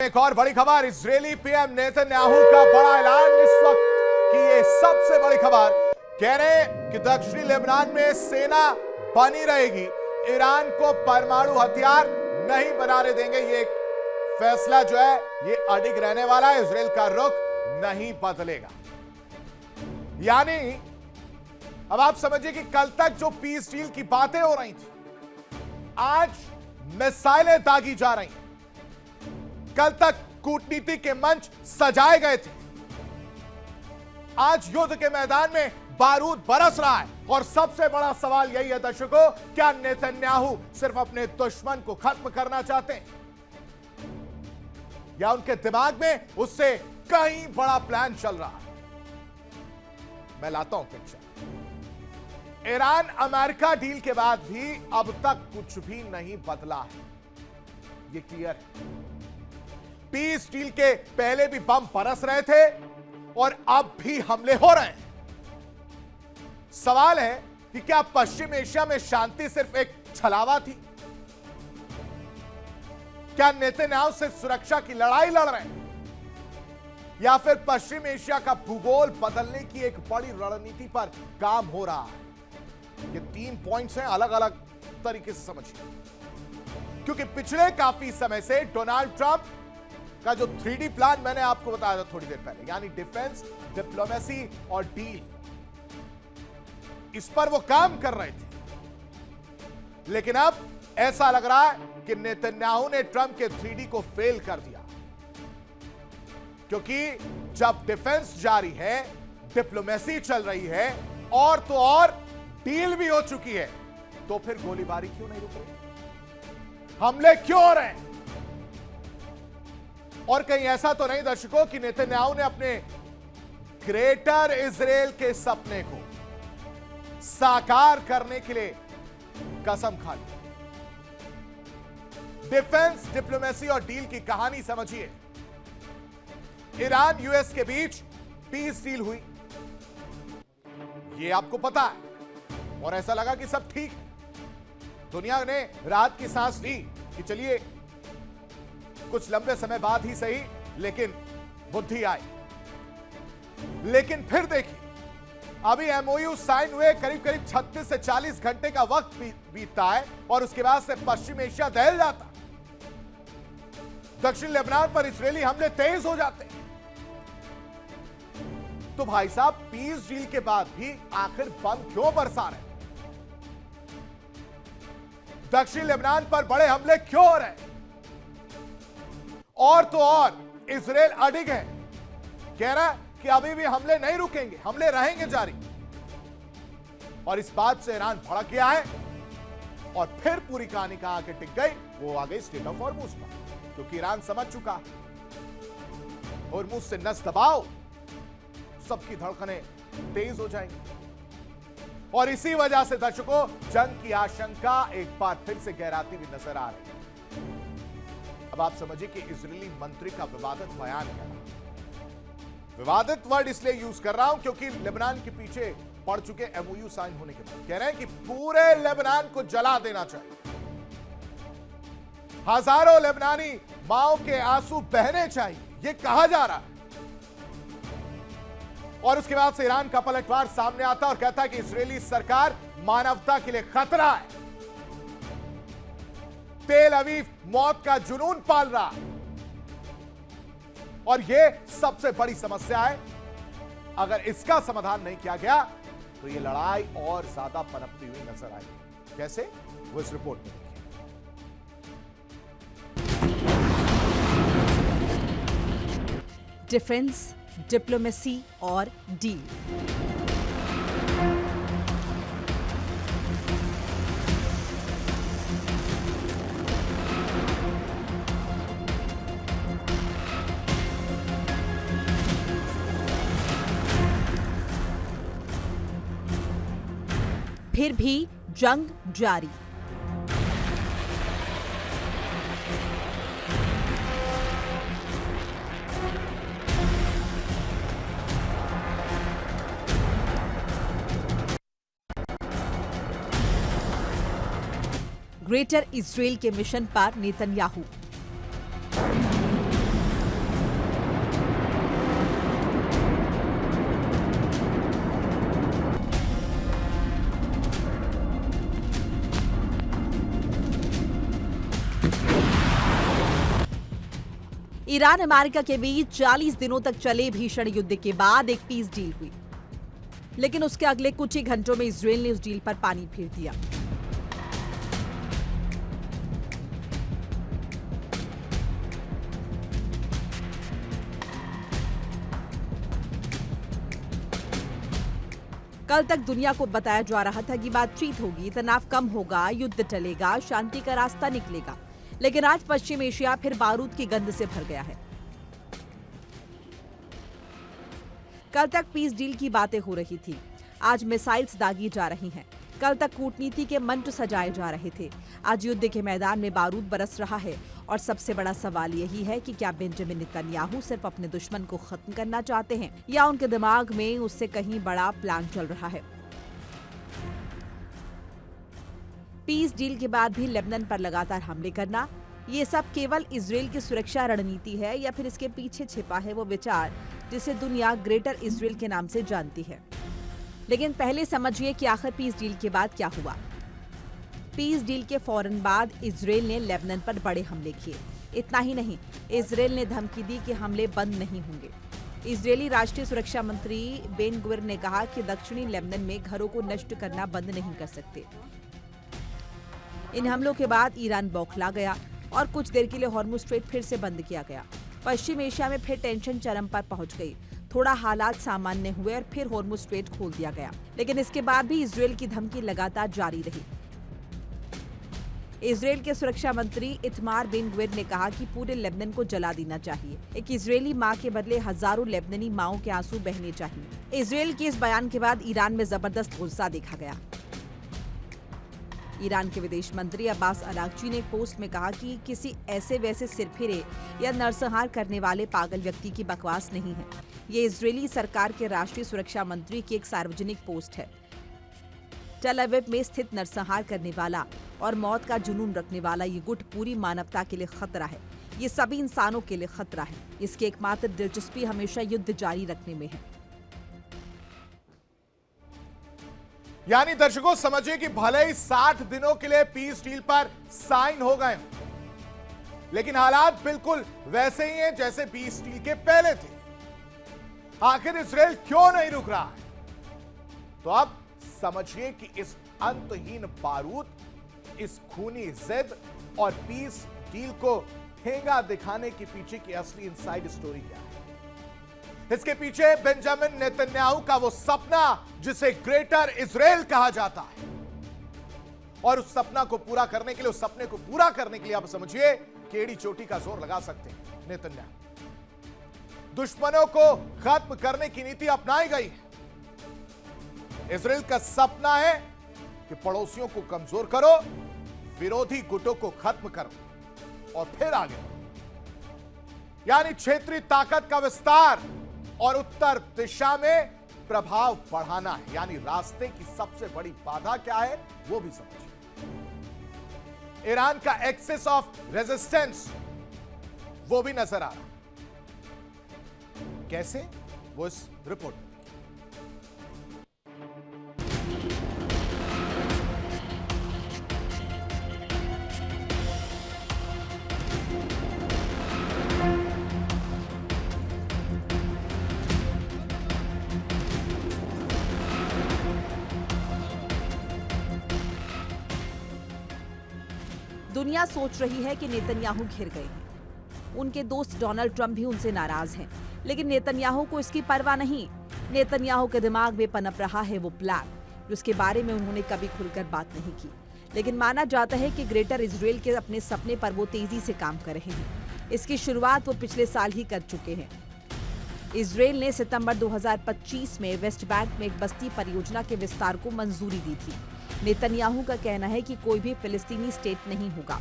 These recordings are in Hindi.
एक और बड़ी खबर, इजरायली पीएम नेतन्याहू का बड़ा ऐलान इस वक्त की ये सबसे बड़ी खबर। कह रहे हैं कि दक्षिणी लेबनान में सेना बनी रहेगी, ईरान को परमाणु हथियार नहीं बनाने देंगे। ये फैसला जो है ये अडिग रहने वाला है, इजरायल का रुख नहीं बदलेगा। यानी अब आप समझिए कि कल तक जो पीस डील की बातें हो रही थी, आज मिसाइलें दागी जा रही हैं। कल तक कूटनीति के मंच सजाए गए थे, आज युद्ध के मैदान में बारूद बरस रहा है। और सबसे बड़ा सवाल यही है दर्शकों, क्या नेतन्याहू सिर्फ अपने दुश्मन को खत्म करना चाहते हैं या उनके दिमाग में उससे कहीं बड़ा प्लान चल रहा है? मैं लाता हूं पिक्चर। ईरान अमेरिका डील के बाद भी अब तक कुछ भी नहीं बदला है, यह क्लियर है। पीस डील के पहले भी बम बरस रहे थे और अब भी हमले हो रहे हैं। सवाल है कि क्या पश्चिम एशिया में शांति सिर्फ एक छलावा थी? क्या नेतन्याहू सिर्फ सुरक्षा की लड़ाई लड़ रहे हैं या फिर पश्चिम एशिया का भूगोल बदलने की एक बड़ी रणनीति पर काम हो रहा है? ये 3 पॉइंट्स हैं, अलग अलग तरीके से समझिए। क्योंकि पिछले काफी समय से डोनाल्ड ट्रंप का जो 3D प्लान मैंने आपको बताया था थोड़ी देर पहले, यानी डिफेंस, डिप्लोमेसी और डील, इस पर वो काम कर रहे थे। लेकिन अब ऐसा लग रहा है कि नेतन्याहू ने ट्रंप के 3D को फेल कर दिया। क्योंकि जब डिफेंस जारी है, डिप्लोमेसी चल रही है और तो और डील भी हो चुकी है, तो फिर गोलीबारी क्यों नहीं रुक रही? हमले क्यों हो रहे हैं? और कहीं ऐसा तो नहीं दर्शकों कि नेतन्याहू ने अपने ग्रेटर इजरायल के सपने को साकार करने के लिए कसम खा ली? डिफेंस, डिप्लोमेसी और डील की कहानी समझिए। ईरान यूएस के बीच पीस डील हुई, यह आपको पता है, और ऐसा लगा कि सब ठीक है। दुनिया ने राहत की सांस ली कि चलिए कुछ लंबे समय बाद ही सही, लेकिन बुद्धि आई। लेकिन फिर देखिए, अभी एमओयू साइन हुए करीब करीब 36 से 40 घंटे का वक्त बीतता है और उसके बाद से पश्चिम एशिया दहल जाता, दक्षिण लेबनान पर इजरायली हमले तेज हो जाते हैं। तो भाई साहब, पीस डील के बाद भी आखिर बम क्यों बरसा रहे? दक्षिण लेबनान पर बड़े हमले क्यों हो रहे? और तो और इजरायल अडिग है, कह रहा है कि अभी भी हमले नहीं रुकेंगे, हमले रहेंगे जारी। और इस बात से ईरान भड़क गया है और फिर पूरी कहानी कहां आके टिक गई, वो आ गई स्टेट ऑफ हॉर्मुज पर। क्योंकि ईरान समझ चुका, हॉर्मुज से नस दबाओ, सबकी धड़कनें तेज हो जाएंगी। और इसी वजह से दर्शकों, जंग की आशंका एक बार फिर से गहराती हुई नजर आ रही है। अब आप समझिए कि इजरायली मंत्री का विवादित बयान क्या है। विवादित वर्ड इसलिए यूज कर रहा हूं क्योंकि लेबनान के पीछे पड़ चुके एमओयू साइन होने के बाद कह रहे हैं कि पूरे लेबनान को जला देना चाहिए, हजारों लेबनानी माओ के आंसू बहने चाहिए, यह कहा जा रहा है। और उसके बाद से ईरान का पलटवार सामने आता और कहता है कि इजरायली सरकार मानवता के लिए खतरा है, तेल अवीव मौत का जुनून पाल रहा, और यह सबसे बड़ी समस्या है। अगर इसका समाधान नहीं किया गया तो यह लड़ाई और ज्यादा पनपती हुई नजर आएगी। कैसे, वो इस रिपोर्ट में देखिए। डिफेंस, डिप्लोमेसी और डील, फिर भी जंग जारी। ग्रेटर इजरायल के मिशन पर नेतन्याहू। ईरान अमेरिका के बीच 40 दिनों तक चले भीषण युद्ध के बाद एक पीस डील हुई, लेकिन उसके अगले कुछ ही घंटों में इजरायल ने उस डील पर पानी फेर दिया। कल तक दुनिया को बताया जा रहा था कि बातचीत होगी, तनाव कम होगा, युद्ध टलेगा, शांति का रास्ता निकलेगा, लेकिन आज पश्चिम एशिया फिर बारूद की गंध से भर गया है। कल तक पीस डील की बातें हो रही थी, आज मिसाइल्स दागी जा रही हैं। कल तक कूटनीति के मंच सजाए जा रहे थे, आज युद्ध के मैदान में बारूद बरस रहा है। और सबसे बड़ा सवाल यही है कि क्या बेंजामिन नेतन्याहू सिर्फ अपने दुश्मन को खत्म करना चाहते हैं या उनके दिमाग में उससे कहीं बड़ा प्लान चल रहा है। पीस डील के बाद भी लेबनान पर लगातार हमले करना, ये सब केवल इजरायल की सुरक्षा रणनीति है या फिर इसके पीछे छिपा है वो विचार जिसे दुनिया ग्रेटर इजरायल के नाम से जानती है। लेकिन पहले समझिए कि आखिर पीस डील के बाद क्या हुआ। पीस डील के फौरन बाद इजरायल ने लेबनान पर बड़े हमले किए। इतना ही नहीं, इजरायल ने धमकी दी कि हमले बंद नहीं होंगे। इजरायली राष्ट्रीय सुरक्षा मंत्री बेन गुविर ने कहा कि दक्षिणी लेबनान में घरों को नष्ट करना बंद नहीं कर सकते। इन हमलों के बाद ईरान बौखला गया और कुछ देर के लिए हॉर्मुज स्ट्रेट फिर से बंद किया गया। पश्चिम एशिया में फिर टेंशन चरम पर पहुंच गई। थोड़ा हालात सामान्य हुए और फिर हॉर्मुज स्ट्रेट खोल दिया गया, लेकिन इसके बाद भी इजरायल की धमकी लगातार जारी रही। इजरायल के सुरक्षा मंत्री इतमार बेन गुविर ने कहा कि पूरे लेबनान को जला देना चाहिए। एक इजरायली मां के बदले हजारों लेबनानी माओं के आंसू बहने चाहिए। इजरायल के इस बयान के बाद ईरान में जबरदस्त गुस्सा देखा गया। ईरान के विदेश मंत्री अब्बास अरागची ने एक पोस्ट में कहा कि किसी ऐसे वैसे सिरफिरे या नरसंहार करने वाले पागल व्यक्ति की बकवास नहीं है। ये इजरायली सरकार के राष्ट्रीय सुरक्षा मंत्री की एक सार्वजनिक पोस्ट है। टेल अवीव में स्थित नरसंहार करने वाला और मौत का जुनून रखने वाला ये गुट पूरी मानवता के लिए खतरा है। ये सभी इंसानों के लिए खतरा है। इसकी एकमात्र दिलचस्पी हमेशा युद्ध जारी रखने में है। यानी दर्शकों समझिए कि भले ही 60 दिनों के लिए पीस डील पर साइन हो गए, लेकिन हालात बिल्कुल वैसे ही हैं जैसे पीस डील के पहले थे। आखिर इजरायल क्यों नहीं रुक रहा है? तो अब समझिए कि इस अंतहीन बारूद, इस खूनी जिद और पीस डील को ठेंगा दिखाने के पीछे की असली इनसाइड स्टोरी क्या है। इसके पीछे बेंजामिन नेतन्याहू का वो सपना जिसे ग्रेटर इजरायल कहा जाता है, और उस सपना को पूरा करने के लिए, उस सपने को पूरा करने के लिए आप समझिए केड़ी चोटी का जोर लगा सकते हैं नेतन्याहू। दुश्मनों को खत्म करने की नीति अपनाई गई है। इजरायल का सपना है कि पड़ोसियों को कमजोर करो, विरोधी गुटों को खत्म करो और फिर आगे बढ़ो। यानी क्षेत्रीय ताकत का विस्तार और उत्तर दिशा में प्रभाव बढ़ाना है। यानी रास्ते की सबसे बड़ी बाधा क्या है वो भी समझिए। ईरान का एक्सेस ऑफ रेजिस्टेंस वो भी नजर आ रहा है। कैसे, वो इस रिपोर्ट में। दुनिया सोच रही है कि नेतन्याहू घिर गए हैं। उनके दोस्त डोनाल्ड ट्रंप भी उनसे नाराज हैं, लेकिन नेतन्याहू को इसकी परवाह नहीं। नेतन्याहू के दिमाग में पनप रहा है वो प्लान, जिसके बारे में उन्होंने कभी खुलकर बात नहीं की। लेकिन माना जाता है कि ग्रेटर इजरायल के अपने सपने पर वो तेजी से काम कर रहे हैं। इसकी शुरुआत वो पिछले साल ही कर चुके हैं। इजरायल ने सितंबर 2025 में वेस्ट बैंक में एक बस्ती परियोजना के विस्तार को मंजूरी दी थी। नेतन्याहू का कहना है कि कोई भी फिलिस्तीनी स्टेट नहीं होगा।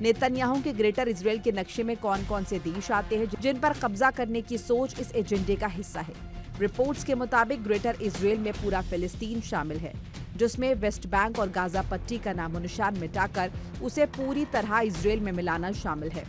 नेतन्याहू के ग्रेटर इजरायल के नक्शे में कौन कौन से देश आते हैं जिन पर कब्जा करने की सोच इस एजेंडे का हिस्सा है। रिपोर्ट्स के मुताबिक ग्रेटर इजरायल में पूरा फिलिस्तीन शामिल है, जिसमें वेस्ट बैंक और गाजा पट्टी का नामो निशान मिटाकर उसे पूरी तरह इजरायल में मिलाना शामिल है।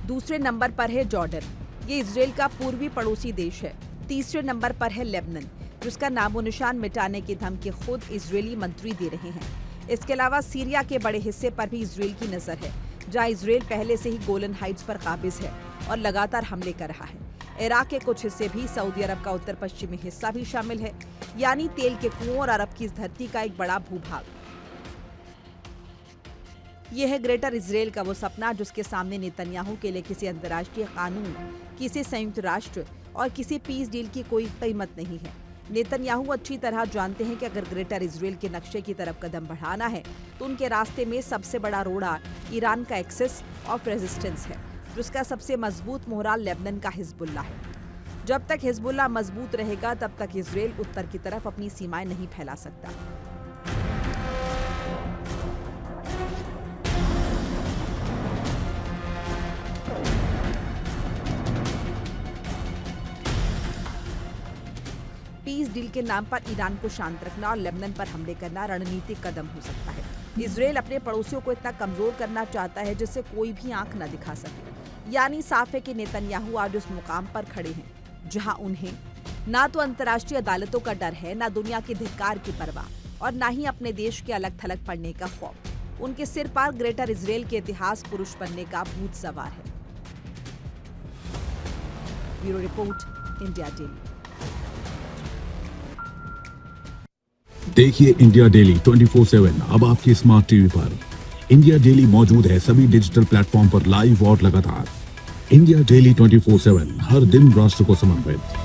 दूसरे नंबर पर है जॉर्डन, ये इजरायल का पूर्वी पड़ोसी देश है। तीसरे नंबर पर है लेबनान, जिसका नामो निशान मिटाने की धमकी खुद इजरायली मंत्री दे रहे हैं। इसके अलावा सीरिया के बड़े हिस्से पर भी इजरायल की नजर है, जहां इजराइल पहले से ही गोलन हाइट्स पर काबिज है और लगातार हमले कर रहा है। इराक के कुछ हिस्से भी, सऊदी अरब का उत्तर पश्चिमी हिस्सा भी शामिल है, यानी तेल के कुओं और अरब की इस धरती का एक बड़ा भूभाग। यह है ग्रेटर इजराइल का वो सपना जिसके सामने नेतन्याहू के लिए किसी अंतर्राष्ट्रीय कानून, किसी संयुक्त राष्ट्र और किसी पीस डील की कोई कीमत नहीं है। नेतन्याहू अच्छी तरह जानते हैं कि अगर ग्रेटर इजराइल के नक्शे की तरफ कदम बढ़ाना है तो उनके रास्ते में सबसे बड़ा रोड़ा ईरान का एक्सेस ऑफ रेजिस्टेंस है, जिसका सबसे मजबूत मोहरा लेबनान का हिजबुल्लाह है। जब तक हिजबुल्लाह मजबूत रहेगा तब तक इजराइल उत्तर की तरफ अपनी सीमाएं नहीं फैला सकता। पीस डील के नाम पर ईरान को शांत रखना और लेबनान पर हमले करना रणनीतिक कदम हो सकता है। इजराइल अपने पड़ोसियों को इतना कमजोर करना चाहता है जिससे कोई भी आंख न दिखा सके। यानी साफ है कि नेतन्याहू आज उस मुकाम पर खड़े हैं जहां उन्हें ना तो अंतर्राष्ट्रीय अदालतों का डर है, ना दुनिया के धिक्कार की परवाह और ना ही अपने देश के अलग थलग पड़ने का खौफ। उनके सिर पर ग्रेटर इजराइल के इतिहास पुरुष बनने का भूत सवार है। Bureau report, India daily. देखिए इंडिया डेली 24/7 अब आपके स्मार्ट टीवी पर। इंडिया डेली मौजूद है सभी डिजिटल प्लेटफॉर्म पर लाइव और लगातार। इंडिया डेली 24/7 हर दिन राष्ट्र को समर्पित।